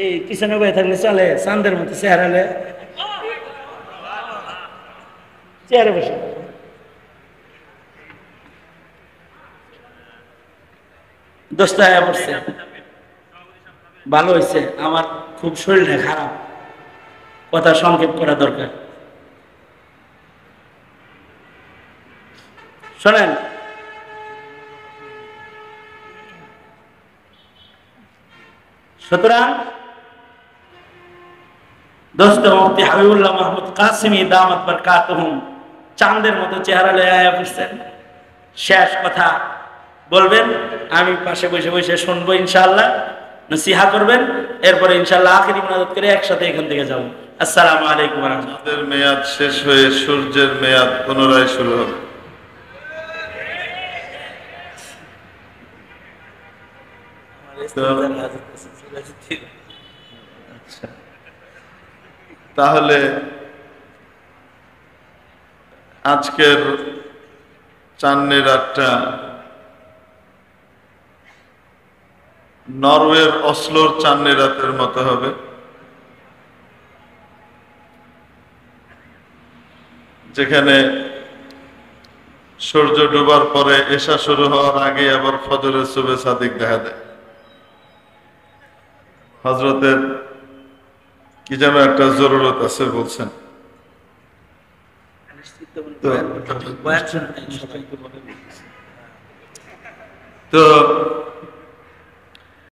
এই পিছনে বয়ে থাকলে চলে, চাঁদের মতো চেহারালে চেয়ারে বসে। দোস্ত আয়া পড়ছে, ভালো হয়েছে। আমার খুব শরীরটা খারাপ, কথা সংক্ষেপ করা দরকার। শোনেন, সুতরাং দোস্ত মুফতি হাবিবুল্লাহ মাহমুদ কাসিমি দামাত বারকাতুহুম চাঁদের মতো চেহারা লয়ে আয়া পড়ছেন। শেষ কথা বলবেন, আমি পাশে বসে বসে শুনবো, ইনশাআল্লাহ নসিহা করবেন, এরপরে ইনশাআল্লাহ আখিরি মুনাজাত করে একসাথে এখান থেকে যাব। আসসালামু আলাইকুম ওয়া রাহমাতুল্লাহ। আমাদের মেয়াদ শেষ হয়ে সূর্যের মেয়াদ পুনরায় শুরু হবে। তাহলে আজকের চাঁদনি রাতটা নরওয়ের অসলোর চাঁদনি রাতের মতো হবে, যেখানে সূর্য ডুবার পরে এশা শুরু হওয়ার আগে আবার ফজরের শুভে সাদিক দেখা দেয়। হযরতের কি যেন একটা জরুরত আছে বলছেন, তো